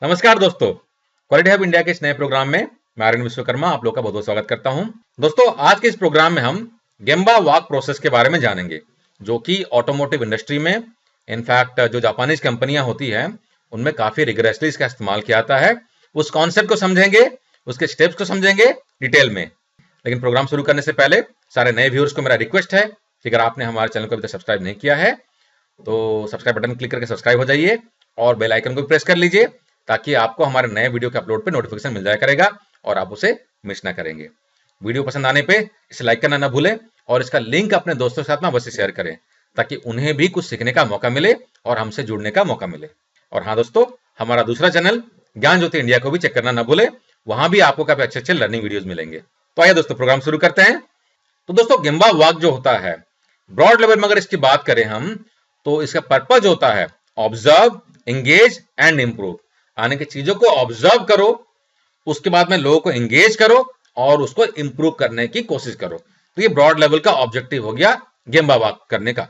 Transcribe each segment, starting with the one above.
नमस्कार दोस्तों, quality hub India के इस नए प्रोग्राम में मैं आर्यन विश्वकर्मा आप लोग का बहुत बहुत स्वागत करता हूं। दोस्तों, आज के इस प्रोग्राम में हम गेम्बा वाक प्रोसेस के बारे में जानेंगे, जो कि ऑटोमोटिव इंडस्ट्री में इनफैक्ट जो जापानीज कंपनियां होती हैं उनमें काफी रिगरसली इसका इस्तेमाल किया जाता है। उस कॉन्सेप्ट को समझेंगे, उसके स्टेप्स को समझेंगे डिटेल में। लेकिन प्रोग्राम शुरू करने से पहले सारे नए व्यूअर्स को मेरा रिक्वेस्ट है कि अगर आपने हमारे चैनल को अभी तक सब्सक्राइब नहीं किया है तो सब्सक्राइब बटन क्लिक करके सब्सक्राइब हो जाइए और बेल आइकन को भी प्रेस कर लीजिए ताकि आपको हमारे नए वीडियो के अपलोड पे नोटिफिकेशन मिल जाया करेगा और आप उसे मिस ना करेंगे। वीडियो पसंद आने पे इसे लाइक करना ना भूलें और इसका लिंक अपने दोस्तों के साथ में अवश्य शेयर करें ताकि उन्हें भी कुछ सीखने का मौका मिले और हमसे जुड़ने का मौका मिले। और हाँ दोस्तों, हमारा दूसरा चैनल ज्ञान ज्योति इंडिया को भी चेक करना ना भूलें, वहां भी आपको काफी अच्छे अच्छे लर्निंग वीडियोस मिलेंगे। तो आइए दोस्तों, प्रोग्राम शुरू करते हैं। तो दोस्तों, गेम्बा वाक जो होता है, ब्रॉड लेवल में अगर इसकी बात करें हम, तो इसका पर्पज होता है ऑब्जर्व, एंगेज एंड इंप्रूव। यानी कि चीजों को ऑब्जर्व करो, उसके बाद में लोगों को एंगेज करो और उसको इंप्रूव करने की कोशिश करो। तो ये ब्रॉड लेवल का ऑब्जेक्टिव हो गया गेम्बा वाक करने का।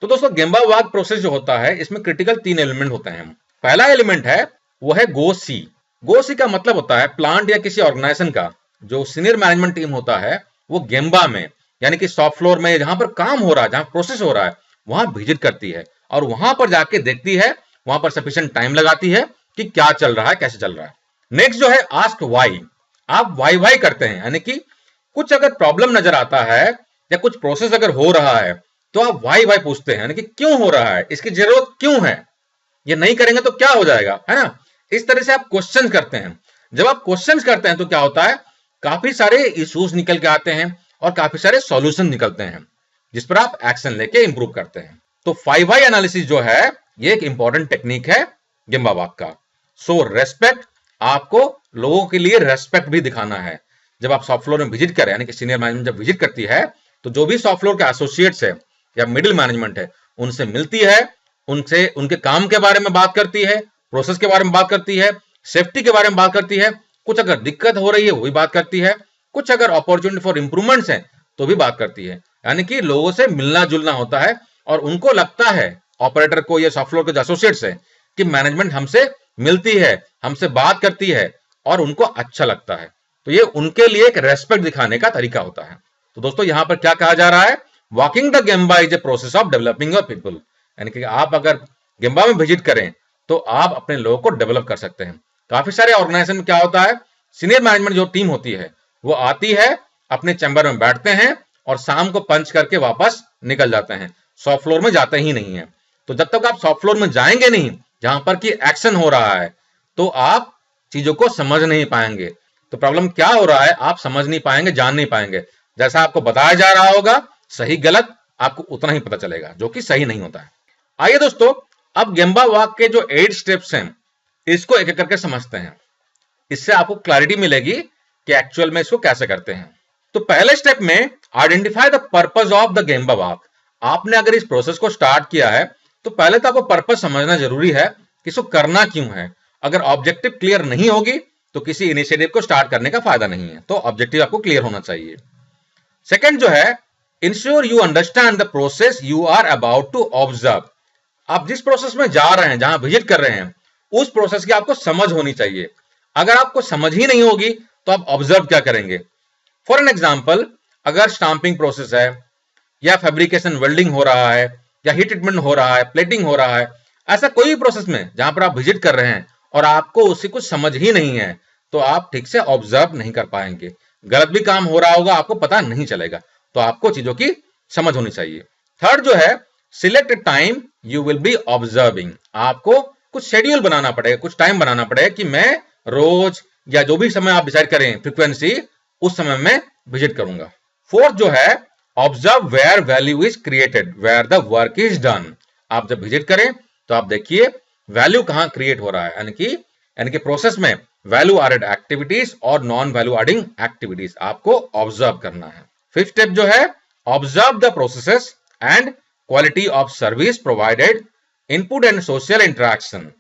तो दोस्तों, गेम्बा वाक प्रोसेस जो होता है इसमें क्रिटिकल 3 एलिमेंट होते हैं। पहला एलिमेंट है वो है गो सी। गो सी का मतलब होता है प्लांट या किसी ऑर्गेनाइजेशन का जो सीनियर मैनेजमेंट टीम होता है वो गेम्बा में, यानी कि शॉप फ्लोर में जहां पर काम हो रहा है, जहां प्रोसेस हो रहा है, वहां विजिट करती है और वहां पर जाके देखती है, वहां पर सफिशिएंट टाइम लगाती है कि क्या चल रहा है, कैसे चल रहा है। नेक्स्ट जो है आस्क व्हाई। आप वाई वाई करते हैं, यानी कि कुछ अगर प्रॉब्लम नजर आता है या कुछ प्रोसेस अगर हो रहा है तो आप वाई वाई पूछते हैं, यानी कि क्यों हो रहा है, इसकी जरूरत क्यों है, ये नहीं करेंगे तो क्या हो जाएगा, है ना। इस तरह से आप क्वेश्चन करते हैं। जब आप क्वेश्चन करते हैं तो क्या होता है, काफी सारे इश्यूज निकल के आते हैं और काफी सारे सॉल्यूशन निकलते हैं जिस पर आप एक्शन लेके इंप्रूव करते हैं। तो 5 एनालिसिस जो है ये एक इंपॉर्टेंट टेक्निक है गेम्बा वाक का। सो रेस्पेक्ट, आपको लोगों के लिए रेस्पेक्ट भी दिखाना है। जब आप शॉप फ्लोर में विजिट करें, यानी कि सीनियर मैनेजमेंट जब विजिट करती है तो जो भी शॉप फ्लोर के एसोसिएट्स है या मिडिल मैनेजमेंट है उनसे मिलती है, उनसे उनके काम के बारे में बात करती है, प्रोसेस के बारे में बात करती है, सेफ्टी के बारे में बात करती है, कुछ अगर दिक्कत हो रही है वो भी बात करती है, कुछ अगर अपॉर्चुनिटी फॉर इंप्रूवमेंट्स है तो भी बात करती है। यानी कि लोगों से मिलना जुलना होता है और उनको लगता है, ऑपरेटर को या सॉफ्ट फ्लोर के जो एसोसिएट्स है, कि मैनेजमेंट हमसे मिलती है, हमसे बात करती है और उनको अच्छा लगता है। तो ये उनके लिए एक रेस्पेक्ट दिखाने का तरीका होता है। तो दोस्तों, यहां पर क्या कहा जा रहा है, walking the gemba is a process of developing your people. यानी कि आप अगर गेम्बा में विजिट करें तो आप अपने लोगों को डेवलप कर सकते हैं। काफी सारे ऑर्गेनाइजेशन में क्या होता है, सीनियर मैनेजमेंट जो टीम होती है वो आती है, अपने चैम्बर में बैठते हैं और शाम को पंच करके वापस निकल जाते हैं, शॉप फ्लोर में जाते ही नहीं है। तो जब तक आप शॉप फ्लोर में जाएंगे नहीं जहां पर कि एक्शन हो रहा है तो आप चीजों को समझ नहीं पाएंगे। तो प्रॉब्लम क्या हो रहा है आप समझ नहीं पाएंगे, जान नहीं पाएंगे। जैसा आपको बताया जा रहा होगा सही गलत आपको उतना ही पता चलेगा, जो कि सही नहीं होता है। आइए दोस्तों, अब गेम्बा वाक के जो 8 स्टेप्स हैं इसको एक एक करके समझते हैं। इससे आपको क्लैरिटी मिलेगी कि एक्चुअल में इसको कैसे करते हैं। तो पहले स्टेप में identify the purpose of the gemba walk. आपने अगर इस प्रोसेस को स्टार्ट किया है तो पहले तो आपको पर्पस समझना जरूरी है कि इसको करना क्यों है। अगर ऑब्जेक्टिव क्लियर नहीं होगी तो किसी इनिशिएटिव को स्टार्ट करने का फायदा नहीं है। तो ऑब्जेक्टिव आपको क्लियर होना चाहिए। सेकंड जो है, ensure you understand the process you are about to observe. आप जिस प्रोसेस में जा रहे हैं, जहां विजिट कर रहे हैं, उस प्रोसेस की आपको समझ होनी चाहिए। अगर आपको समझ ही नहीं होगी तो आप ऑब्जर्व क्या करेंगे। फॉर एन एग्जाम्पल, अगर स्टाम्पिंग प्रोसेस है या फैब्रिकेशन वेल्डिंग हो रहा है या हीट ट्रीटमेंट हो रहा है, प्लेटिंग हो रहा है, ऐसा कोई भी प्रोसेस में जहां पर आप विजिट कर रहे हैं और आपको उससे कुछ समझ ही नहीं है तो आप ठीक से ऑब्जर्व नहीं कर पाएंगे। गलत भी काम हो रहा होगा, आपको पता नहीं चलेगा। तो आपको चीजों की समझ होनी चाहिए। थर्ड जो है, select time you will be observing. आपको कुछ शेड्यूल बनाना पड़ेगा, कुछ टाइम बनाना पड़ेगा कि मैं रोज या जो भी समय आप डिसाइड करें फ्रीक्वेंसी, उस समय में विजिट करूंगा। फोर्थ जो है, observe where value is created where the work is done. आप जब विजिट करें तो आप देखिए वैल्यू कहां क्रिएट हो रहा है, यानी कि प्रोसेस में वैल्यू एडेड एक्टिविटीज और नॉन वैल्यू एडिंग एक्टिविटीज आपको ऑब्जर्व करना है। फिफ्थ स्टेप जो है, observe the processes and quality of service provided, input and social interaction.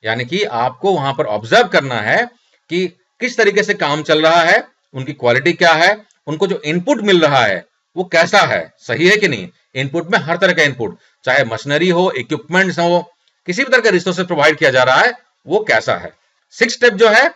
यानी कि आपको वहां पर ऑब्जर्व करना है कि किस तरीके से काम चल रहा है, उनकी क्वालिटी क्या है, उनको जो इनपुट मिल रहा है वो कैसा है, सही है कि नहीं। इनपुट में हर तरह का इनपुट, चाहे मशीनरी हो, इक्विपमेंट्स हो, किसी भी तरह का रिसोर्सेज प्रोवाइड किया जा रहा है वो कैसा है। 6th स्टेप जो है,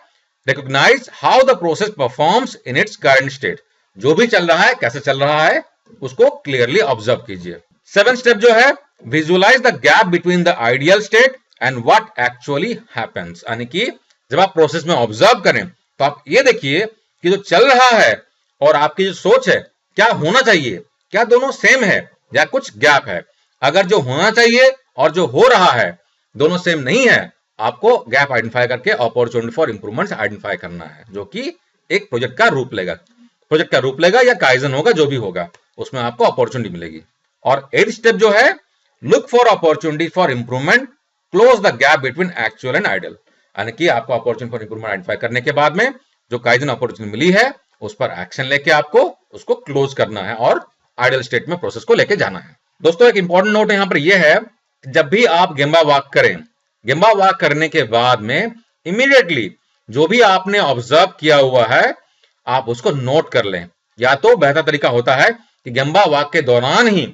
recognise how the process performs in its current state. जो भी चल रहा है, कैसे चल रहा है, उसको क्लियरली ऑब्जर्व कीजिए। 7th स्टेप जो है, visualise the gap between the ideal state and what actually happens. यानी कि जब आप प्रोसेस में ऑब्जर्व करें तो आप ये देखिए कि जो चल रहा है और आपकी जो सोच है, क्या होना चाहिए, क्या दोनों सेम है या कुछ गैप है। अगर जो होना चाहिए और जो हो रहा है दोनों सेम नहीं है, आपको गैप आइडेंटिफाई करके अपॉर्चुनिटी फॉर इंप्रूवमेंट्स आइडेंटिफाई करना है, जो कि एक प्रोजेक्ट का रूप लेगा या काइजन होगा, जो भी होगा उसमें आपको अपॉर्चुनिटी मिलेगी। और 8th स्टेप जो है, look for opportunity for improvement, close the gap between actual and ideal. यानी कि आपको अपॉर्चुनिटी फॉर इंप्रूवमेंट आइडेंटिफाई करने के बाद में जो काइजन अपॉर्चुनिटी मिली है उस पर एक्शन लेके आपको उसको क्लोज करना है और आइडियल स्टेट में प्रोसेस को लेके जाना है। दोस्तों एक इंपॉर्टेंट नोट यहां पर यह है, जब भी आप गेम्बा वॉक करें, गेम्बा वॉक करने के बाद में इमीडिएटली जो भी आपने ऑब्जर्व किया हुआ है आप उसको नोट कर लें। या तो बेहतर तरीका होता है कि गेम्बा वॉक के दौरान ही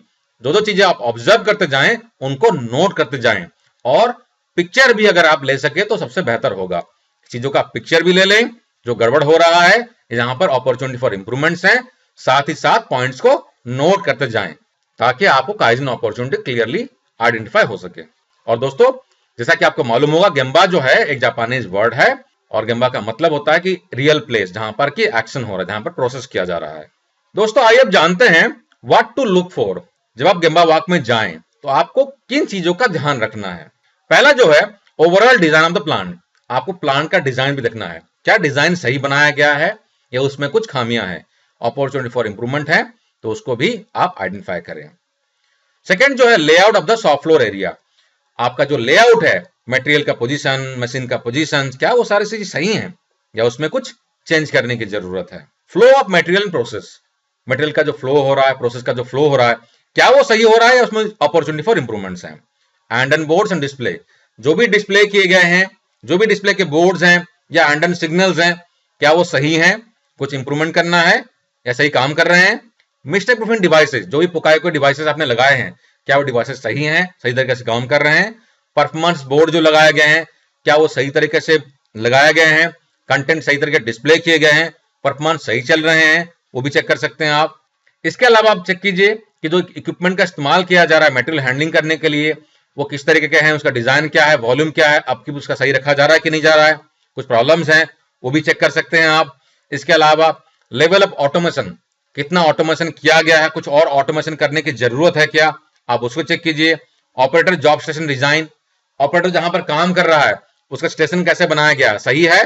जो चीजें आप ऑब्जर्व करते जाएं उनको नोट करते जाएं, और पिक्चर भी अगर आप ले सके तो सबसे बेहतर होगा। चीजों का पिक्चर भी ले लें, जो गड़बड़ हो रहा है, यहां पर अपॉर्चुनिटी फॉर इंप्रूवमेंट्स हैं, साथ ही साथ पॉइंट्स को नोट करते जाएं ताकि आपको काइजन अपॉर्चुनिटी क्लियरली आइडेंटिफाई हो सके। और दोस्तों जैसा कि आपको मालूम होगा, गेम्बा जो है एक जापानीज वर्ड है और गेम्बा का मतलब होता है कि रियल प्लेस, जहां पर कि एक्शन हो रहा है, जहां पर प्रोसेस किया जा रहा है। दोस्तों आइए अब जानते हैं व्हाट टू लुक फॉर। जब आप गेम्बा वॉक में जाएं तो आपको किन चीजों का ध्यान रखना है। पहला जो है, overall design of the plant. आपको प्लांट का डिजाइन भी देखना है, क्या डिजाइन सही बनाया गया है या उसमें कुछ खामियां हैं, अपॉर्चुनिटी फॉर इंप्रूवमेंट है तो उसको भी आप आइडेंटिफाई करें। सेकंड जो है, layout of the shop floor area. आपका जो लेआउट है, मटेरियल का पोजीशन, मशीन का पोजीशन, क्या वो सारी चीजें सही हैं या उसमें कुछ चेंज करने की जरूरत है। Flow of material and process, material का जो फ्लो हो रहा है, प्रोसेस का जो फ्लो हो रहा है, क्या वो सही हो रहा है या उसमें अपॉर्चुनिटी फॉर इंप्रूवमेंट्स हैं। एंडन बोर्ड्स एंड डिस्प्ले, जो भी डिस्प्ले किए गए हैं, जो भी डिस्प्ले के बोर्ड्स हैं या एंडन सिग्नल्स हैं, क्या वो सही हैं, कुछ इंप्रूवमेंट करना है या सही काम कर रहे हैं। मिस्टेक प्रूफिंग डिवाइसेस, जो भी पुकाए कोई डिवाइसेस आपने लगाए हैं, क्या वो डिवाइसेस सही हैं, सही तरीके से काम कर रहे हैं। परफॉर्मेंस बोर्ड जो लगाए गए हैं, क्या वो सही तरीके से लगाए गए हैं, कंटेंट सही तरीके डिस्प्ले किए गए हैं, परफॉर्मेंस सही चल रहे हैं, वो भी चेक कर सकते हैं आप। इसके अलावा आप चेक कीजिए कि जो इक्विपमेंट का इस्तेमाल किया जा रहा है मटेरियल हैंडलिंग करने के लिए, वो किस तरीके के हैं, उसका डिजाइन क्या है, वॉल्यूम क्या है, अपकीप उसका सही रखा जा रहा है कि नहीं जा रहा है, कुछ प्रॉब्लम्स हैं वो भी चेक कर सकते हैं आप। इसके अलावा लेवल ऑफ ऑटोमेशन, कितना ऑटोमेशन किया गया है, कुछ और ऑटोमेशन करने की जरूरत है क्या, आप उसको चेक कीजिए। Operator job station design, operator जहां पर काम कर रहा है उसका स्टेशन कैसे बनाया गया, सही है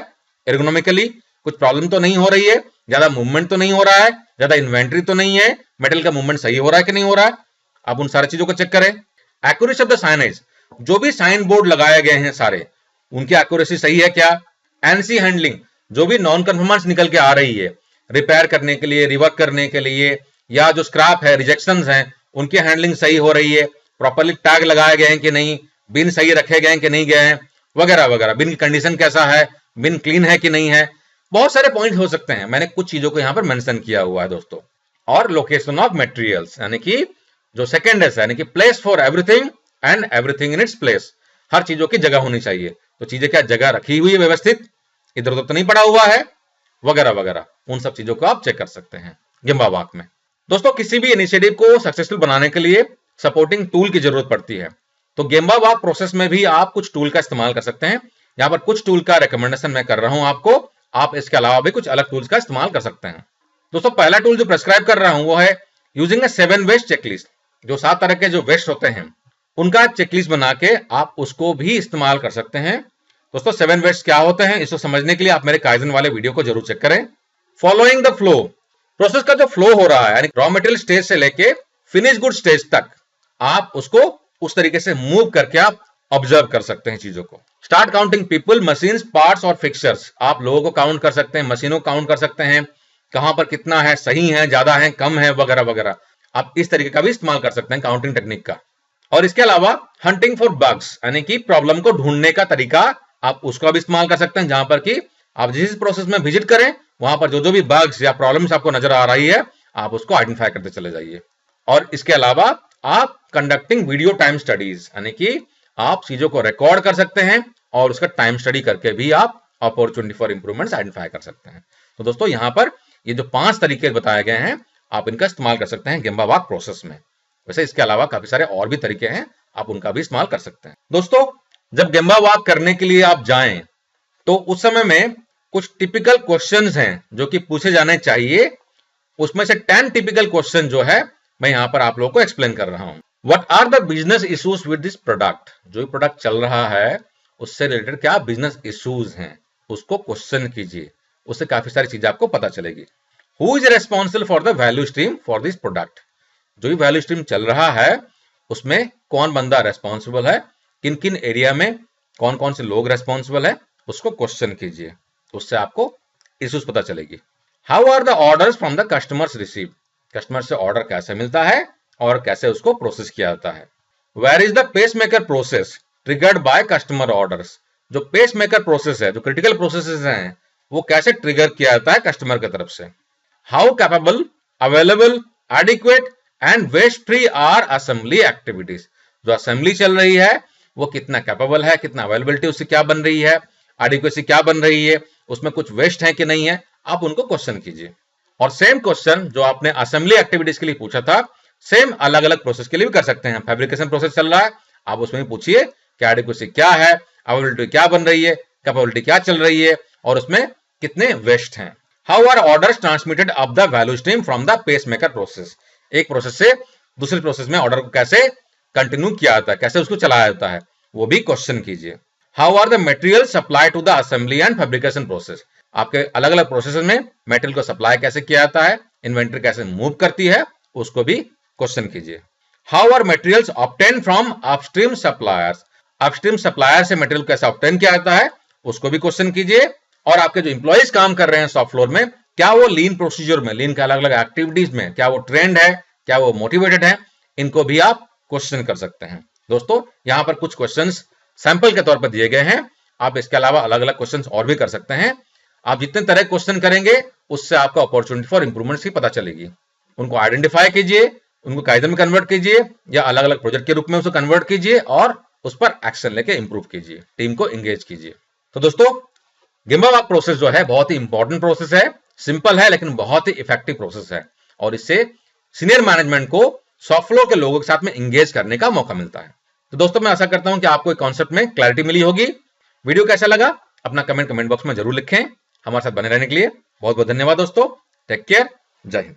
एर्गोनॉमिकली, कुछ प्रॉब्लम तो नहीं हो रही है, ज्यादा मूवमेंट तो नहीं हो रहा है, ज्यादा इन्वेंट्री तो नहीं है, मेटल का मूवमेंट सही हो रहा है कि नहीं हो रहा है, आप उन सारी चीजों को चेक करें। एक्यूरेसी ऑफ द साइनेज, जो भी साइन बोर्ड लगाए गए हैं सारे, उनकी एक्यूरेसी सही है क्या। एनसी हैंडलिंग, जो भी नॉन कन्फर्मेंस निकल के आ रही है रिपेयर करने के लिए, रिवर्क करने के लिए, या जो स्क्रैप है, रिजेक्शंस हैं, उनकी हैंडलिंग सही हो रही है, प्रॉपर्ली टैग लगाए गए हैं कि नहीं, बिन सही रखे गए हैं कि नहीं गए हैं, वगैरह वगैरह। बिन की कंडीशन कैसा है, बिन क्लीन है कि नहीं है, बहुत सारे पॉइंट हो सकते हैं, मैंने कुछ चीजों को यहां पर मेंशन किया हुआ है दोस्तों। और लोकेशन ऑफ मटेरियल्स, यानी कि जो सेकंड है, यानी कि place for everything and everything in its place, हर चीजों की जगह होनी चाहिए, तो चीजें क्या जगह रखी हुई है व्यवस्थित, इधर उधर तो नहीं पड़ा हुआ है, वगैरह वगैरह, उन सब चीजों को आप चेक कर सकते हैं गेम्बा वॉक में। दोस्तों किसी भी इनिशिएटिव को सक्सेसफुल बनाने के लिए सपोर्टिंग टूल की जरूरत पड़ती है, तो गेम्बा वॉक प्रोसेस में भी आप कुछ टूल का इस्तेमाल कर सकते हैं। यहाँ पर कुछ टूल का रिकमेंडेशन मैं कर रहा हूं आपको, आप इसके अलावा भी कुछ अलग टूल्स का इस्तेमाल कर सकते हैं। दोस्तों पहला टूल जो प्रेस्क्राइब कर रहा हूं वो है यूजिंग ए 7 वेस्ट चेकलिस्ट, जो 7 तरह के जो वेस्ट होते हैं उनका चेकलिस्ट बना के आप उसको भी इस्तेमाल कर सकते हैं। दोस्तों 7 वेस्ट क्या होते हैं, इसको समझने के लिए आप मेरे काइजन वाले वीडियो को जरूर चेक करें। फॉलोइंग द फ्लो, प्रोसेस का जो फ्लो हो रहा है, यानी रॉ मटेरियल स्टेज से लेके फिनिश गुड स्टेज तक, आप उसको उस तरीके से मूव करके आप ऑब्जर्व कर सकते हैं चीजों को। Start counting people, machines, parts और फिक्सचर्स, आप लोगों को काउंट कर सकते हैं, मशीनों को काउंट कर सकते हैं, कहां पर कितना है, सही है, ज्यादा है, कम है, वगैरह वगैरह। आप इस तरीके का भी इस्तेमाल कर सकते हैं काउंटिंग टेक्निक का। और इसके अलावा हंटिंग फॉर बग्स, यानी कि प्रॉब्लम को ढूंढने का तरीका, आप उसका भी इस्तेमाल कर सकते हैं, जहां पर कि आप जिस प्रोसेस में विजिट करें वहां पर जो भी बग्स या प्रॉब्लम्स आपको नजर आ रही है आप उसको आइडेंटिफाई करते चले जाइए। और इसके अलावा आप कंडक्टिंग वीडियो टाइम स्टडीज, यानी कि आप चीजों को रिकॉर्ड कर सकते हैं और उसका टाइम स्टडी करके भी आप अपॉर्चुनिटी फॉर इंप्रूवमेंट्स आइडेंटिफाई कर सकते हैं। तो दोस्तों यहाँ पर ये जो 5 तरीके बताए गए हैं, आप इनका इस्तेमाल कर सकते हैं गेम्बा वाक प्रोसेस में। वैसे इसके अलावा काफी सारे और भी तरीके हैं, आप उनका भी इस्तेमाल कर सकते हैं। दोस्तों जब गेम्बा वाक करने के लिए आप जाएं तो उस समय में कुछ टिपिकल क्वेश्चंस हैं जो कि पूछे जाने चाहिए। उसमें से 10 टिपिकल क्वेश्चन जो है मैं यहां पर आप लोगों को एक्सप्लेन कर रहा हूं। What are the business issues with this product, जो प्रोडक्ट चल रहा है उससे रिलेटेड क्या बिजनेस इश्यूज हैं, उसको क्वेश्चन कीजिए, उससे काफी सारी चीजें आपको पता चलेगी। Who is responsible for the value stream for this product, जो भी वैल्यू स्ट्रीम चल रहा है उसमें कौन बंदा रेस्पॉन्सिबल है, किन किन एरिया में कौन कौन से लोग रेस्पॉन्सिबल है, उसको क्वेश्चन कीजिए, उससे आपको इश्यूज पता चलेगी। How are the orders from the customers receive, customer से ऑर्डर कैसे मिलता है और कैसे उसको प्रोसेस किया जाता है। Where is the pacemaker process triggered by customer orders, जो पेस मेकर प्रोसेस है, जो क्रिटिकल प्रोसेसेस हैं, वो कैसे ट्रिगर किया जाता है कस्टमर की तरफ से। How capable, available, adequate and waste free are assembly activities, जो असेंबली चल रही है वो कितना कैपेबल है, कितना अवेलेबिलिटी उससे क्या बन रही है, एडिक्वेसी क्या बन रही है, उसमें कुछ वेस्ट है कि नहीं है, आप उनको क्वेश्चन कीजिए। और सेम क्वेश्चन जो आपने असेंबली एक्टिविटीज के लिए पूछा था, सेम अलग अलग प्रोसेस के लिए भी कर सकते हैं। फैब्रिकेशन प्रोसेस चल रहा है, आप उसमें भी पूछिए कि एडिक्वेसी क्या है, अवेलेबिलिटी क्या बन रही है, कैपेबिलिटी क्या चल रही है और उसमें कितने वेस्ट हैं। How are orders transmitted up the value stream from the pacemaker process, एक प्रोसेस से दूसरे प्रोसेस में ऑर्डर को कैसे कंटिन्यू किया जाता है, कैसे उसको चलाया जाता है, वो भी क्वेश्चन कीजिए। How are the material supply to the assembly and fabrication process, आपके अलग अलग प्रोसेस में मटेरियल को सप्लाई कैसे किया जाता है, इन्वेंटरी कैसे मूव करती है, उसको भी क्वेश्चन कीजिए। How are materials obtain from upstream suppliers, upstream supplier से मटेरियल कैसे ऑब्टेन किया जाता है, उसको भी क्वेश्चन कीजिए। और आपके जो इंप्लॉइज काम कर रहे हैं शॉप फ्लोर में, क्या वो लीन प्रोसीजर में, लीन के अलग अलग एक्टिविटीज में क्या वो ट्रेंड है, क्या वो मोटिवेटेड है, इनको भी आप क्वेश्चन कर सकते हैं। दोस्तों यहां पर कुछ क्वेश्चंस सैंपल के तौर पर दिए गए हैं, आप इसके अलावा अलग अलग क्वेश्चंस और भी कर सकते हैं। आप जितने तरह क्वेश्चन करेंगे उससे आपको अपॉर्चुनिटी फॉर इंप्रूवमेंट्स की पता चलेगी। उनको आइडेंटिफाई कीजिए, उनको काइजन में कन्वर्ट कीजिए या अलग अलग प्रोजेक्ट के रूप में उसको कन्वर्ट कीजिए और उस पर एक्शन लेके इंप्रूव कीजिए, टीम को एंगेज कीजिए। तो दोस्तों गेम्बा वाक प्रोसेस जो है बहुत ही इंपॉर्टेंट प्रोसेस है, सिंपल है लेकिन बहुत ही इफेक्टिव प्रोसेस है और इससे सीनियर मैनेजमेंट को शॉप फ्लोर के लोगों के साथ में एंगेज करने का मौका मिलता है। तो दोस्तों मैं आशा करता हूं कि आपको एक कॉन्सेप्ट में क्लैरिटी मिली होगी। वीडियो कैसा लगा अपना कमेंट बॉक्स में जरूर लिखें। हमारे साथ बने रहने के लिए बहुत बहुत धन्यवाद दोस्तों। टेक केयर, जय हिंद।